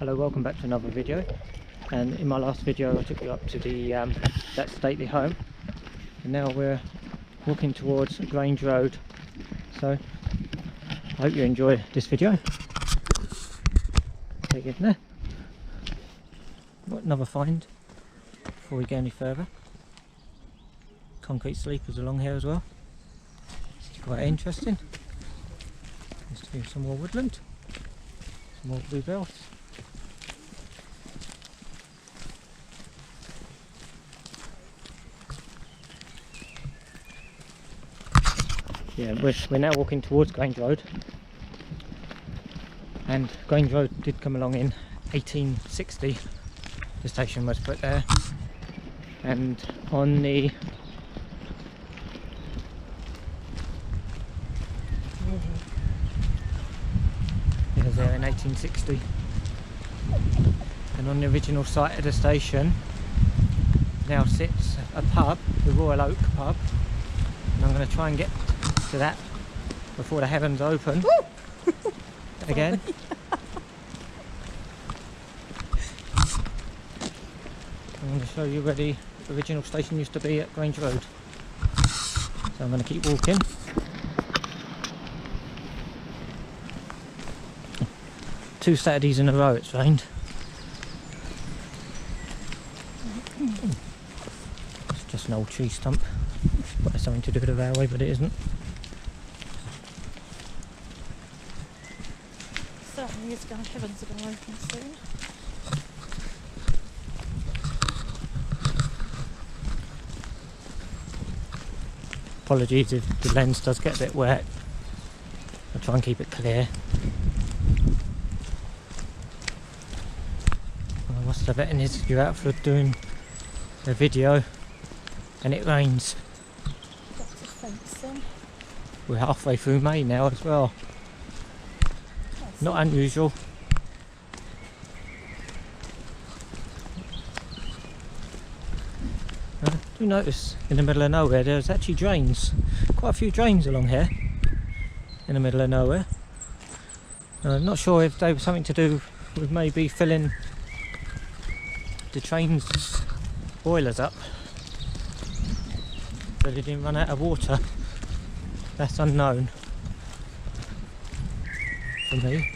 Hello, welcome back to another video. And in my last video I took you up to the that stately home, and now we're walking towards Grange Road. So I hope you enjoy this video. Take it in there. Got another find before we go any further. Concrete sleepers along here as well. It's quite interesting. Used to be some more woodland, some more bluebells. Yeah, we're now walking towards Grange Road, and Grange Road did come along in 1860. The station was put there, and on the it was there in 1860, and on the original site of the station now sits a pub, the Royal Oak pub, and I'm going to try and get to that before the heavens open again. I'm going to show you where the original station used to be at Grange Road. So I'm going to keep walking. Two Saturdays in a row it's rained. It's just an old tree stump. But there's something to do with the railway, but it isn't. Certainly is going, heavens are going to open soon. Apologies if the lens does get a bit wet. I'll try and keep it clear. Well, what's the betting is you're out for doing a video and it rains. Got to fence in. We're halfway through May now as well. Not unusual. I do notice in the middle of nowhere there's actually drains. Quite a few drains along here in the middle of nowhere. I'm not sure if they were something to do with maybe filling the train's boilers up so they didn't run out of water. That's unknown for me.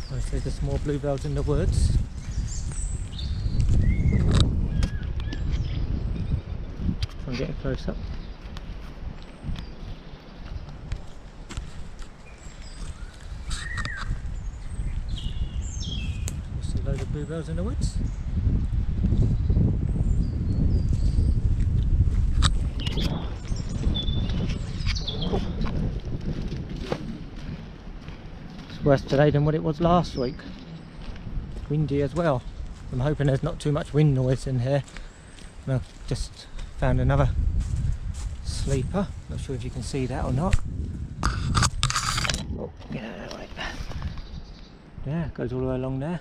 Obviously there's some more bluebells in the woods. I'm getting close up. Just a load of bluebells in the woods. It's worse today than what it was last week. Windy as well. I'm hoping there's not too much wind noise in here. Well, just found another sleeper. Not sure if you can see that or not. Oh, get out of the way. Yeah, it goes all the way along there.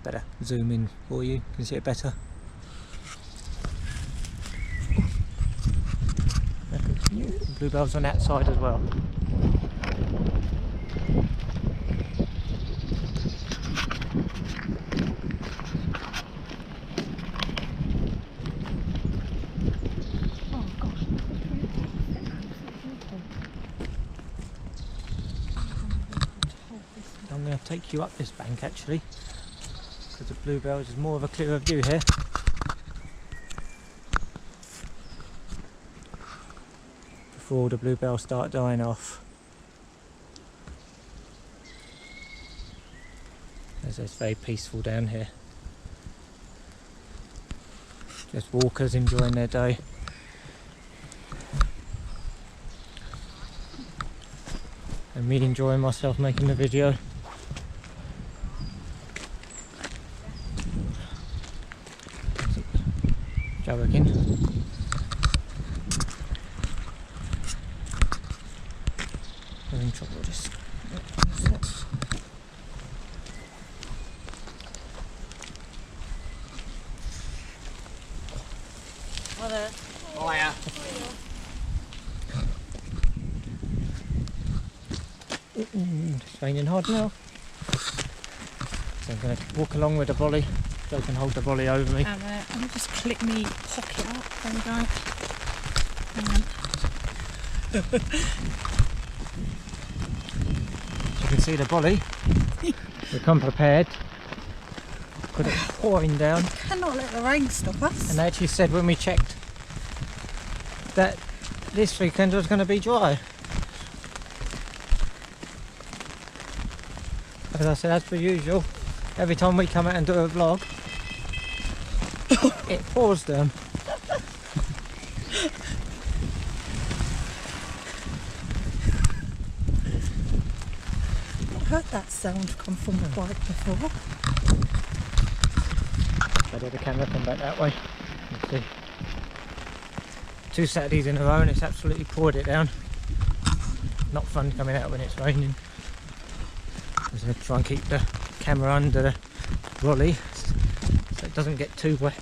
Better zoom in for you, you can see it better. Bluebells on that side as well. I'm going to take you up this bank actually, because the bluebells is more of a clearer view here. Before the bluebells start dying off. As it's very peaceful down here. Just walkers enjoying their day. And me enjoying myself making the video. Go again. I'm in trouble with this. Hi there. Hiya. It's raining hard now. So I'm going to walk along with the brolly. So I can hold the brolly over me. Let me just clip me pocket up. There we go. Hang on. You can see the brolly. We come prepared. Got it pouring down. Cannot let the rain stop us. And they actually said when we checked that this weekend was going to be dry. As I said, as per usual, every time we come out and do a vlog, it pours down. I've heard that sound come from the bike before. I did the camera come back that way. Let's see. 2 Saturdays in a row and it's absolutely poured it down. Not fun coming out when it's raining. I'm going to try and keep the camera under the brolly so it doesn't get too wet.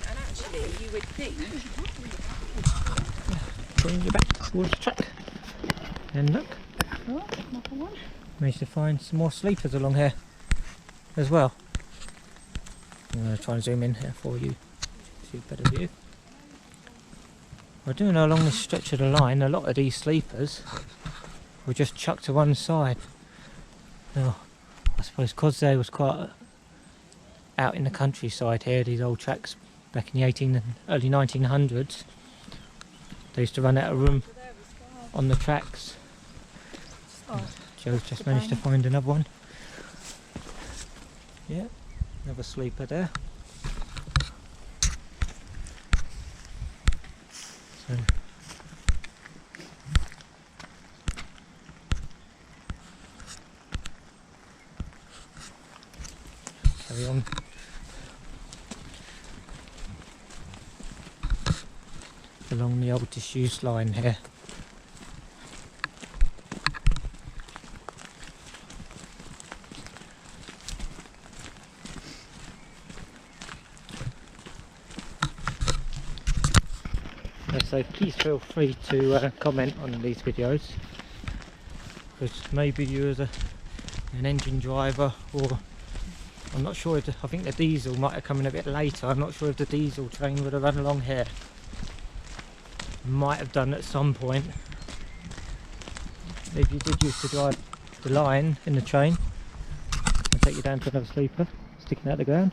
And actually, you would think. Bring you back towards the track. And look, Oh, another one. managed to find some more sleepers along here as well. I'm going to try and zoom in here for you, see a better view. I do know along this stretch of the line a lot of these sleepers were just chucked to one side. Now, I suppose because they was quite out in the countryside here, these old tracks back in the early 1900s, they used to run out of room on the tracks. Oh, Joe's just managed to find another one. Yeah, another sleeper there. So, carry on. Along the old disused line here. So please feel free to comment on these videos, because maybe you as an engine driver, or I'm not sure if I think the diesel might have come in a bit later. I'm not sure if the diesel train would have run along here. Might have done at some point. If you did used to drive the line in the train, I'll take you down to another sleeper sticking out the ground.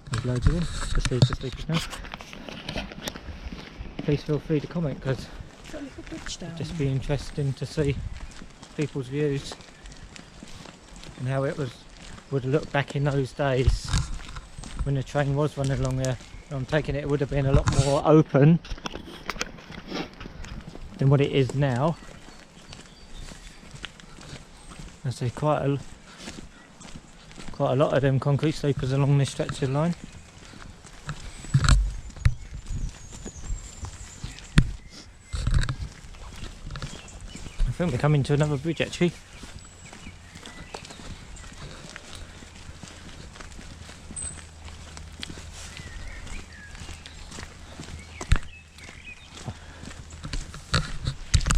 There's loads of them. Just leave the sleepers now. Please feel free to comment, because got a little bridge down. it'd just be interesting to see people's views and how it would look back in those days when the train was running along there. I'm taking it would have been a lot more open than what it is now. I see quite a lot of them concrete sleepers along this stretch of line. I think we're coming to another bridge actually.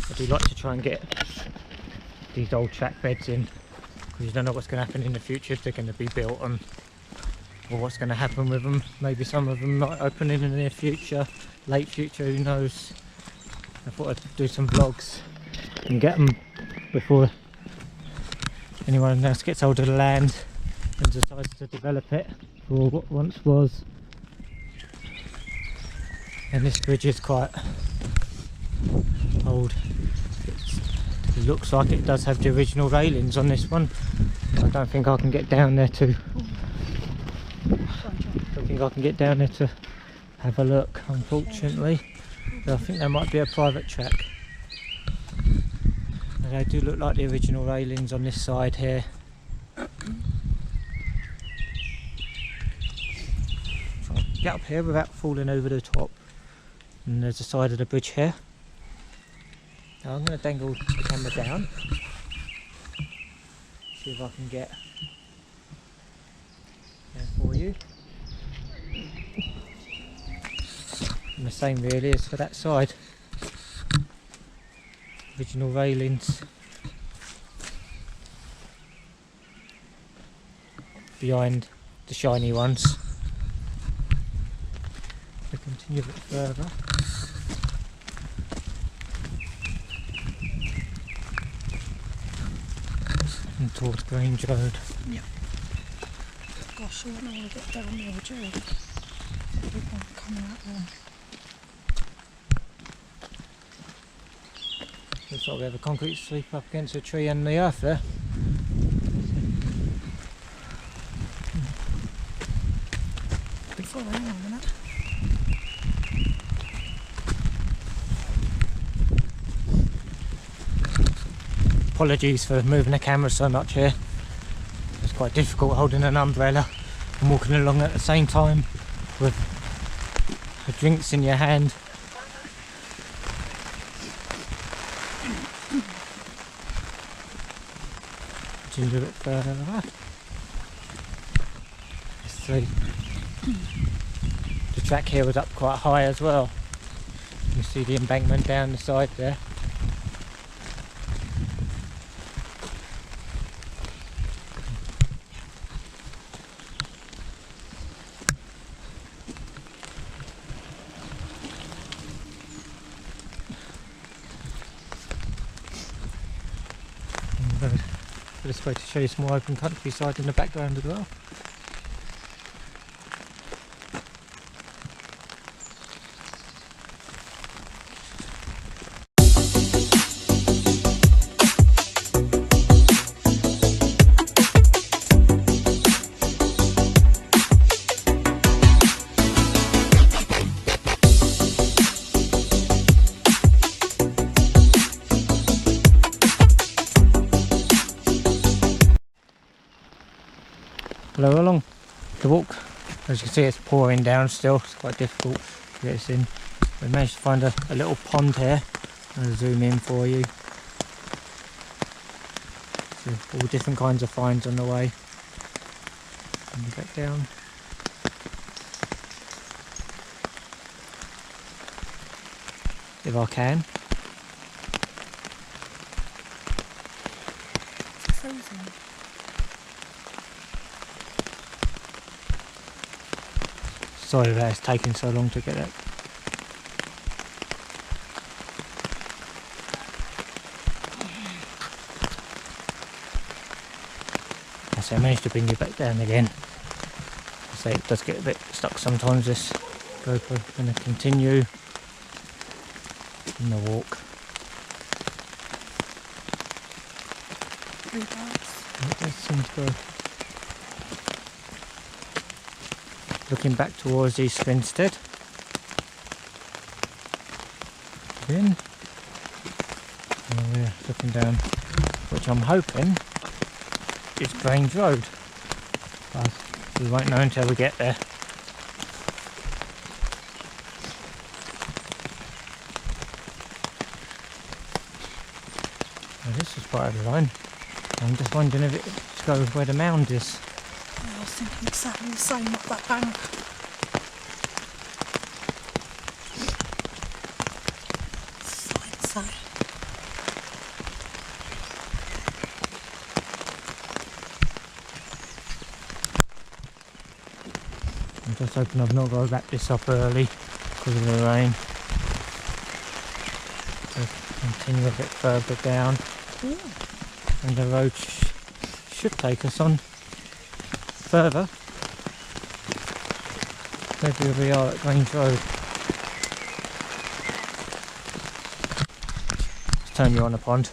I do like to try and get these old track beds in, because you don't know what's going to happen in the future, if they're going to be built on, or what's going to happen with them. Maybe some of them might open in the near future, late future, who knows. I thought I'd do some vlogs and get them before anyone else gets hold of the land and decides to develop it for what once was. And this bridge is quite old. It looks like it does have the original railings on this one. I don't think I can get down there to have a look, unfortunately. But I think there might be a private track. And they do look like the original railings on this side here. Try and get up here without falling over the top. And there's the side of the bridge here. Now I'm going to dangle the camera down, see if I can get there for you. And the same really is for that side. original railings behind the shiny ones. We continue a bit further. And towards Grange Road. Yeah. Gosh, I wonder when I get down there, would you? People coming out there. Looks like we have a concrete sweep up against a tree and the earth there. Before, hang on a minute. Apologies for moving the camera so much here. It's quite difficult holding an umbrella and walking along at the same time with drinks in your hand. Continue a bit further. See, the track here was up quite high as well. You see the embankment down the side there. This way to show you some more open countryside in the background as well. Hello, along the walk. As you can see, it's pouring down still. It's quite difficult to get us in. We managed to find a little pond here. I'll zoom in for you. So all different kinds of finds on the way. And back down. If I can. Frozen. Sorry that it's taking so long to get it. So I managed to bring you back down again. So it does get a bit stuck sometimes, this GoPro. I'm going to continue in the walk. It does seem to go. Looking back towards East Grinstead. Again. And we're looking down, which I'm hoping is Grange Road. But we won't know until we get there. Well, this is part of the line. I'm just wondering if it goes where the mound is. I was thinking exactly the same up that bank. Fine, so. I'm just hoping I've not got to wrap this up early because of the rain. So continue a bit further down. Ooh. And the road should take us on further. Maybe we are at Grange Road. Let's turn you on the pond.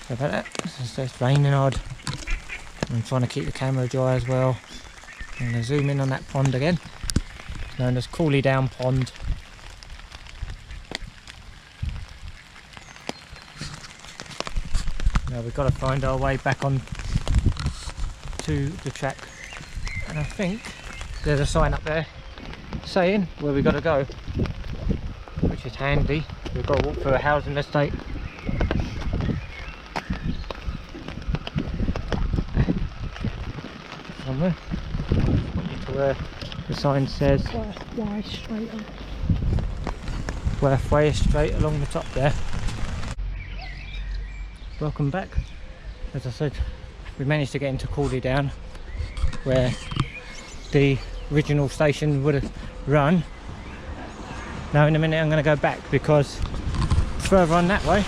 Sorry about that. It's raining hard. I'm trying to keep the camera dry as well. I'm going to zoom in on that pond again. It's known as Cooley Down Pond. Now we've got to find our way back on to the track, and I think there's a sign up there saying where we've got to go, which is handy. We've got to walk through a housing estate. Somewhere. I want you to The sign says Worthwhile straight up. Worthwhile straight along the top there. Welcome back. As I said, we managed to get into Cawley Down, where the original station would have run. Now in a minute I'm going to go back because further on that way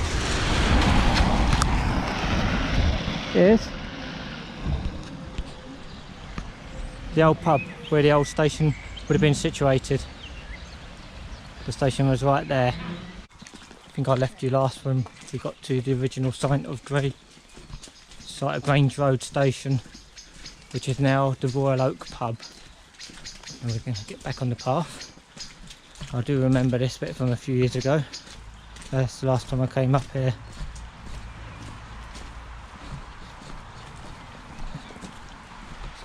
is the old pub where the old station would have been situated. The station was right there. I think I left you last when we got to the original site of Grange Road Station, which is now the Royal Oak pub. And we're going to get back on the path. I do remember this bit from a few years ago. That's the last time I came up here.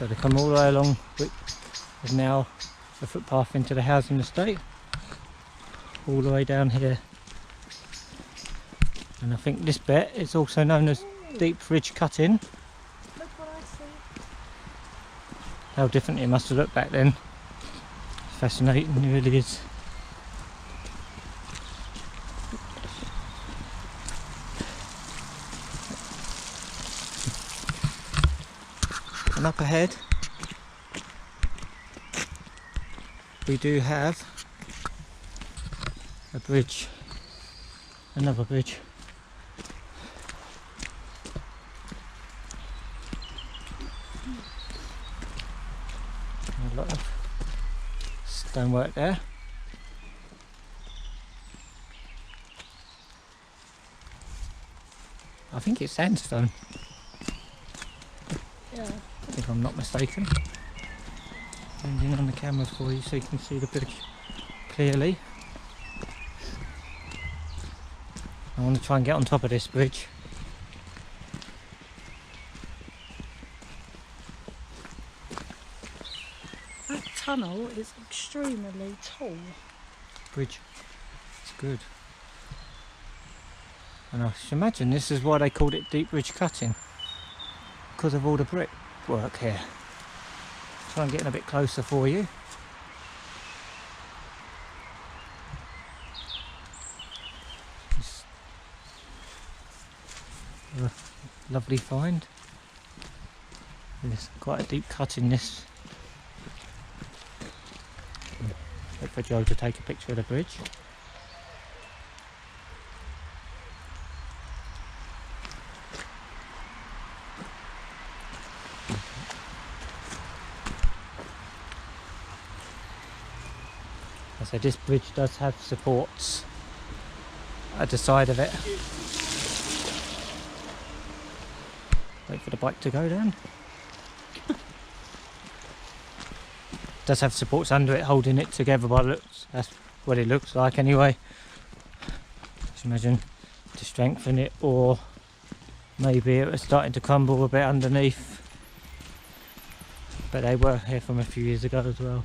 So they come all the way along, which is now a footpath into the housing estate, all the way down here. And I think this bit is also known as Deep Ridge Cutting. Look what I see. How different it must have looked back then. Fascinating, it really is. And up ahead we do have a bridge, another bridge. A lot of stonework there. I think it's sandstone. Yeah. If I'm not mistaken. Zooming in on the camera for you so you can see the bridge clearly. I want to try and get on top of this bridge. That tunnel is extremely tall. Bridge. It's good. And I should imagine this is why they called it Deep Ridge Cutting. Because of all the brick work here. Try and get in a bit closer for you. It's a lovely find. There's quite a deep cut in this. Wait for Joe to take a picture of the bridge. So this bridge does have supports at the side of it. Wait for the bike to go down. Does have supports under it holding it together by the looks. That's what it looks like anyway. Just imagine to strengthen it, or maybe it was starting to crumble a bit underneath. But they were here from a few years ago as well.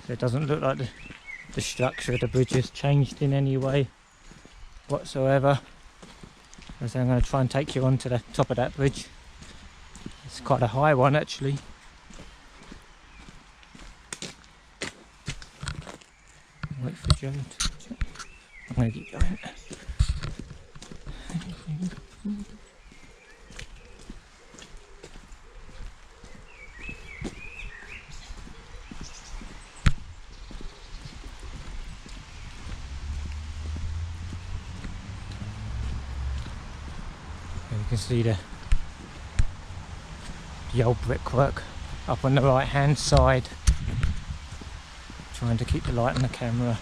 So it doesn't look like the structure of the bridge has changed in any way whatsoever. So I'm going to try and take you onto the top of that bridge. It's quite a high one actually. Wait for Joe to... I'm going to keep going. You can see the old brickwork up on the right hand side. Trying to keep the light on the camera.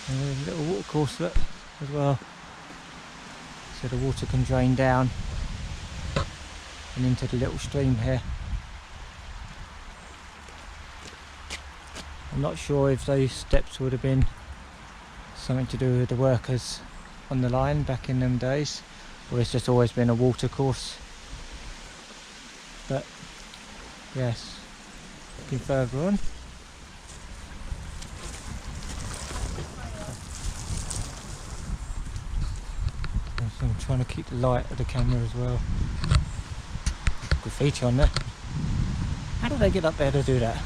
And there's a little water courselet as well, so the water can drain down and into the little stream here. I'm not sure if those steps would have been something to do with the workers on the line back in them days, or it's just always been a water course. But yes, looking further on, So I'm trying to keep the light of the camera as well. Graffiti on there. How do they get up there to do that?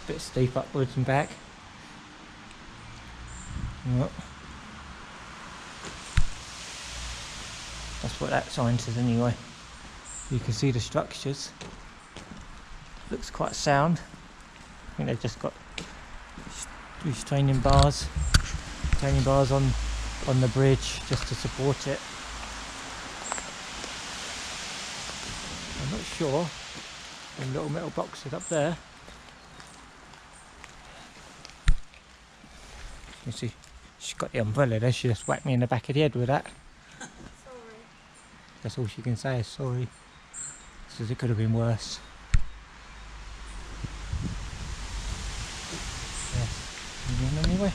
Bit steep upwards and back. Yep. That's what that sign says anyway. You can see the structures. Looks quite sound. I think they've just got training bars on the bridge just to support it. I'm not sure. Them little metal boxes up there. You see, she's got the umbrella there. She just whacked me in the back of the head with that. Sorry. That's all she can say is sorry. Says it could have been worse. Anyway,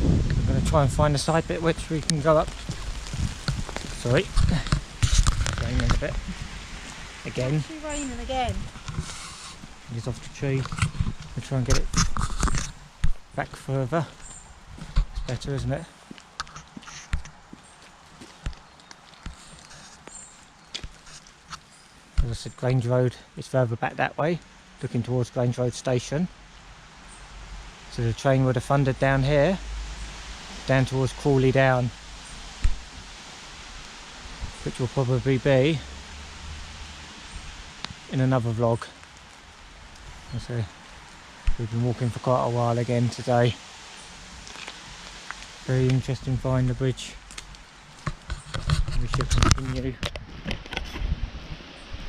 I'm going to try and find a side bit which we can go up. Sorry, raining a bit again. It's actually raining again. It's off the tree. We'll try and get it back further. It's better, isn't it? As I said, Grange Road is further back that way, looking towards Grange Road Station. So the train would have thundered down here, down towards Crawley Down, which will probably be in another vlog. So we've been walking for quite a while again today. Very interesting find the bridge. We should continue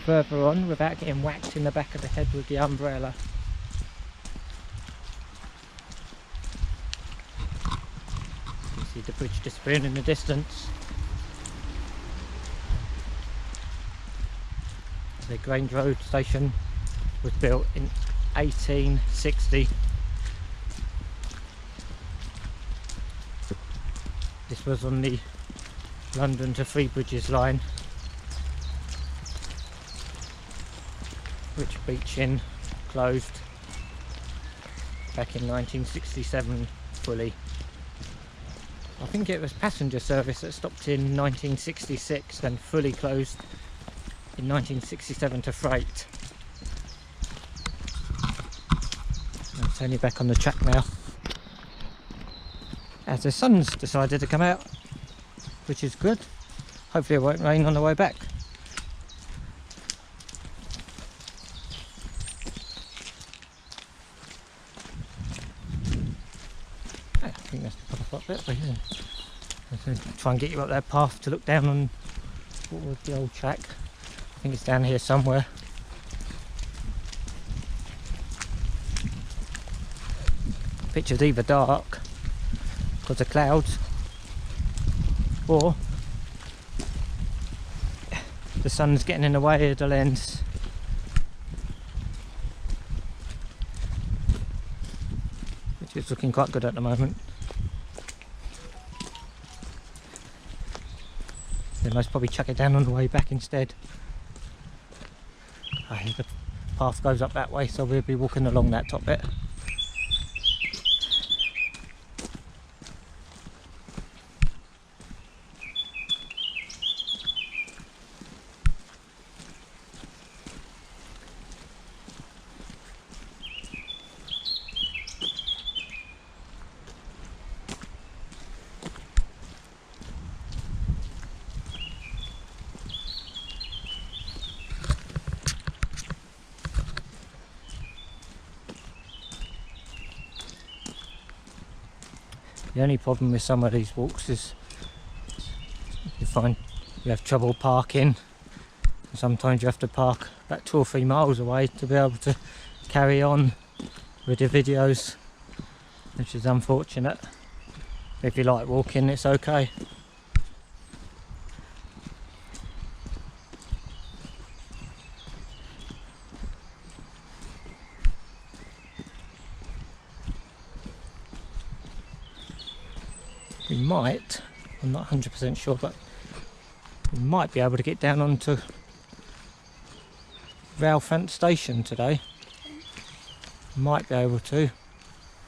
further on without getting whacked in the back of the head with the umbrella. You see the bridge disappearing in the distance. The Grange Road station was built in 1860. This was on the London to Three Bridges line, which Beach Inn closed back in 1967 fully. I think it was passenger service that stopped in 1966 and fully closed in 1967 to freight. I'll turn you back on the track now, as the sun's decided to come out, which is good. Hopefully it won't rain on the way back. I think that's the path up there. But yeah. Try and get you up that path to look down on what was the old track. I think it's down here somewhere. Picture's either dark because of clouds, or the sun's getting in the way of the lens. Which is looking quite good at the moment. They most probably chuck it down on the way back instead. The path goes up that way, so we'll be walking along that top bit. The only problem with some of these walks is you find you have trouble parking. Sometimes you have to park about 2 or 3 miles away to be able to carry on with your videos, which is unfortunate. If you like walking, it's okay. We might, I'm not 100% sure, but we might be able to get down onto Rowfant station today. Might be able to.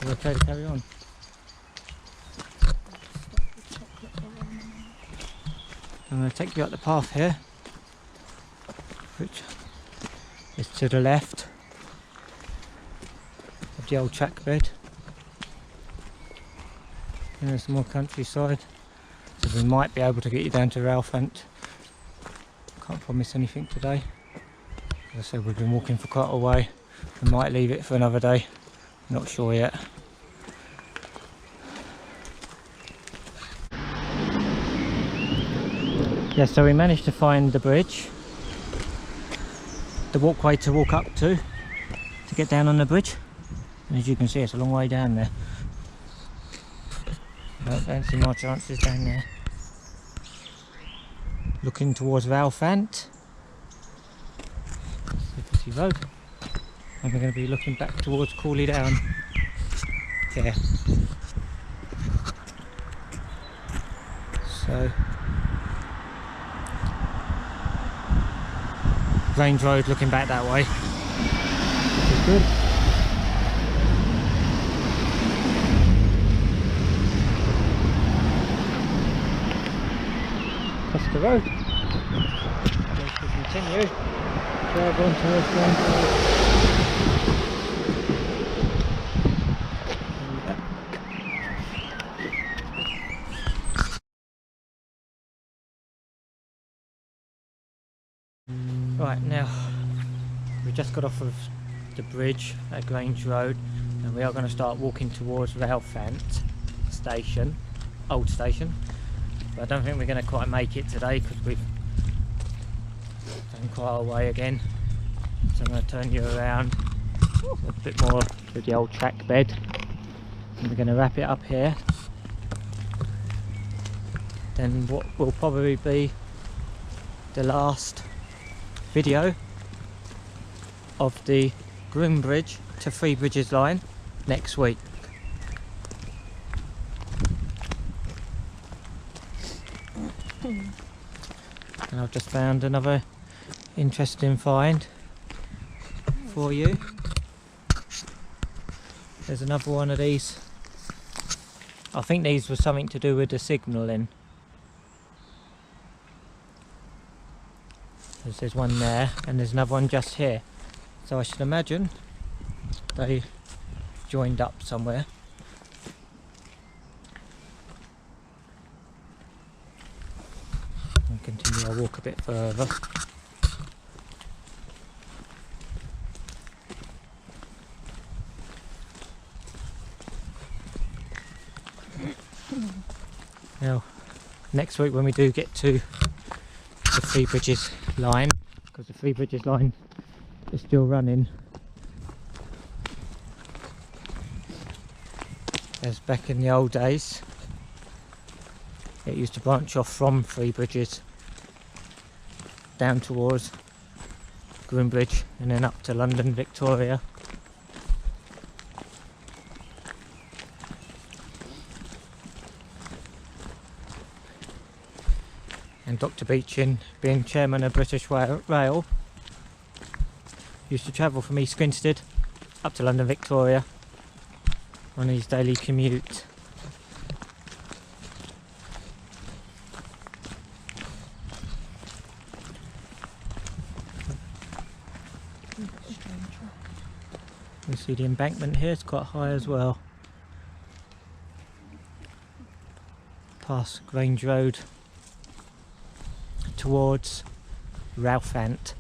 We're okay to carry on. I'm going to take you up the path here, which is to the left of the old track bed. And there's some more countryside, so we might be able to get you down to Rowfant. Can't promise anything today. As I said, we've been walking for quite a way. We might leave it for another day, not sure yet. Yeah, so we managed to find the bridge, the walkway to walk up to get down on the bridge. And as you can see, it's a long way down there. I don't see my chances down there. Looking towards Rowfant, Liberty Road, and we're going to be looking back towards Cooley Down. Yeah. So Grange Road looking back that way, which is good. That's the road. Let's continue. Drive on towards Grange Road. Right, now we just got off of the bridge at Grange Road and we are going to start walking towards Rowfant station, old station, but I don't think we're going to quite make it today because we've done quite a way again, so I'm going to turn you around a bit more to the old track bed and we're going to wrap it up here. Then what will probably be the last video of the Grange to Three Bridges line next week. And I've just found another interesting find for you. There's another one of these. I think these were something to do with the signalling. There's one there and there's another one just here, so I should imagine they joined up somewhere. And continue our walk a bit further. Now next week when we do get to the Three Bridges line, because the Three Bridges line is still running, as back in the old days it used to branch off from Three Bridges down towards Grange and then up to London Victoria. And Dr. Beechin, being chairman of British Rail, used to travel from East Grinstead up to London Victoria on his daily commute. You see the embankment here, it's quite high as well. Past Grange Road towards Rowfant.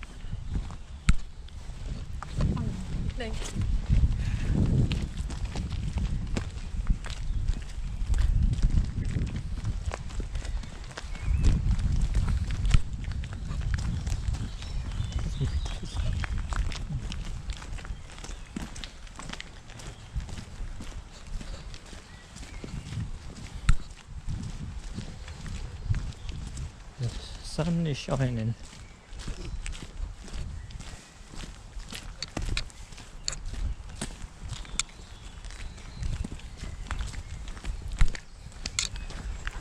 The sun is shining.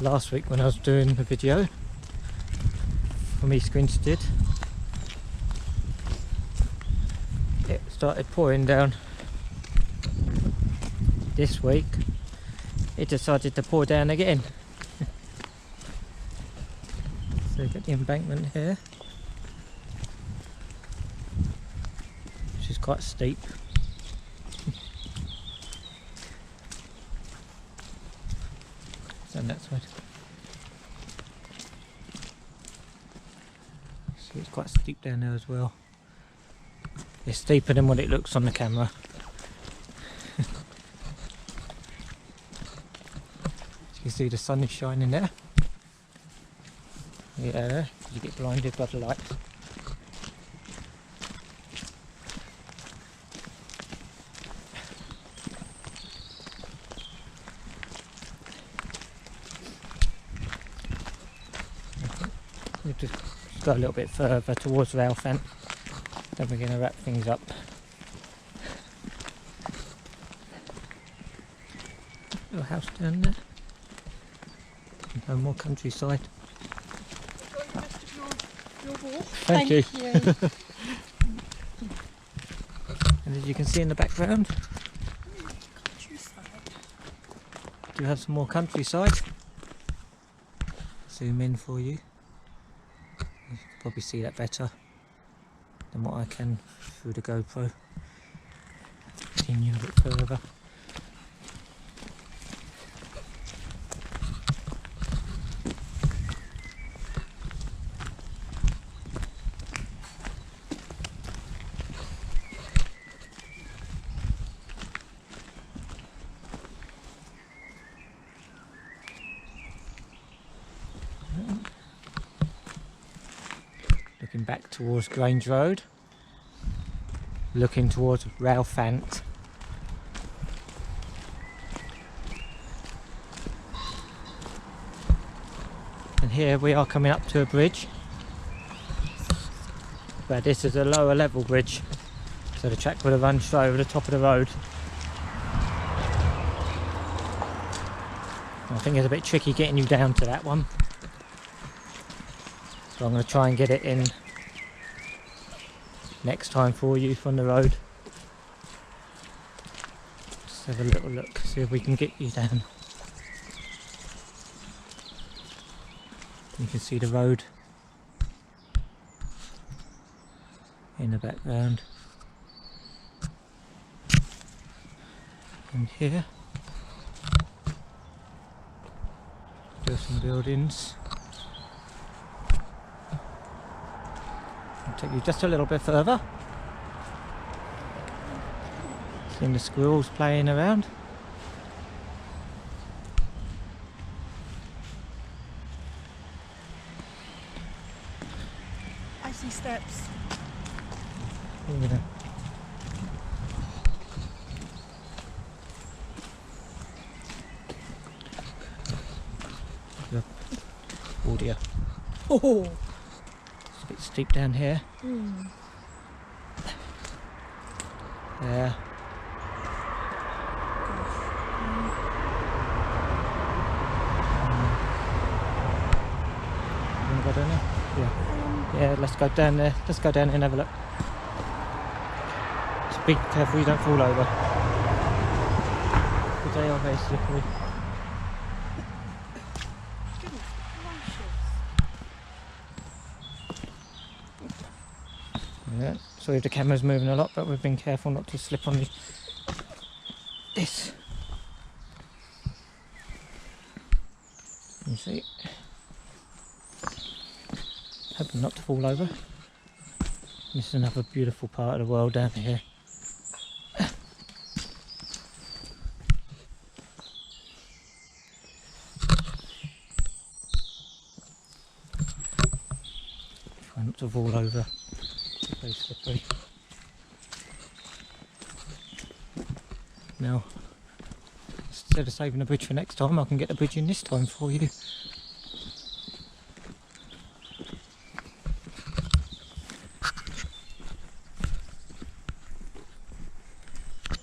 Last week when I was doing the video from East Grinstead, it started pouring down. This week it decided to pour down again. So you've got the embankment here, which is quite steep. And that side. See, it's quite steep down there as well. It's steeper than what it looks on the camera. You can see the sun is shining there. Yeah, you get blinded by the light. We'll just go a little bit further towards Rowfant, then we're going to wrap things up. Little house down there. No more countryside. Thank you. And as you can see in the background, do have some more countryside. Zoom in for you. You can probably see that better than what I can through the GoPro. Continue a bit further. Looking back towards Grange Road, looking towards Rowfant. And here we are coming up to a bridge, but this is a lower level bridge, so the track would have run straight over the top of the road. I think it's a bit tricky getting you down to that one, so I'm going to try and get it in next time for you from the road. Just have a little look, see if we can get you down. You can see the road in the background. And here, there are some buildings. I'll take you just a little bit further. Seeing the squirrels playing around. I see steps. Yeah. Audio. Oh. It's a bit steep down here. There. Wanna go down there? Yeah. Yeah, let's go down there. Let's go down there and have a look. Just be careful you don't fall over. Because they are very slippery. Yeah, sorry if the camera's moving a lot, but we've been careful not to slip on this. You see? Hoping not to fall over. This is another beautiful part of the world down here. Try not to fall over. It's very slippery. Now, instead of saving the bridge for next time, I can get the bridge in this time for you.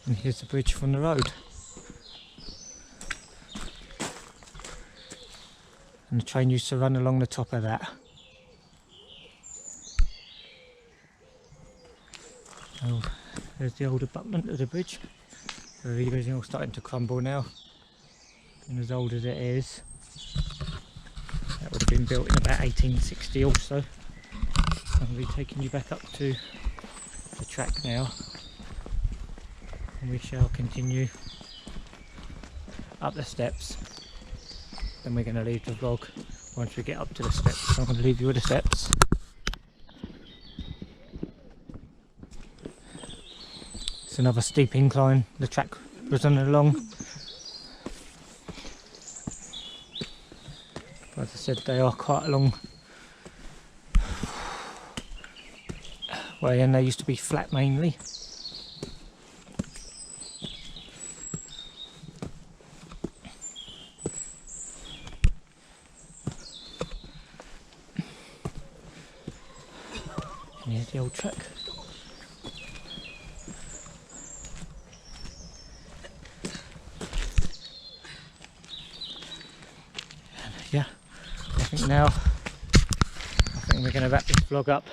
And here's the bridge from the road. And the train used to run along the top of that. Oh, there's the old abutment of the bridge. So everything's all starting to crumble now. And as old as it is, That would have been built in about 1860 also. I'm going to be taking you back up to the track now, and we shall continue up the steps. Then we're going to leave the vlog once we get up to the steps. So I'm going to leave you with the steps. It's another steep incline the track was on along. As I said, they are quite a long way, and they used to be flat mainly. And here's the old track. And yeah, I think we're going to wrap this vlog up.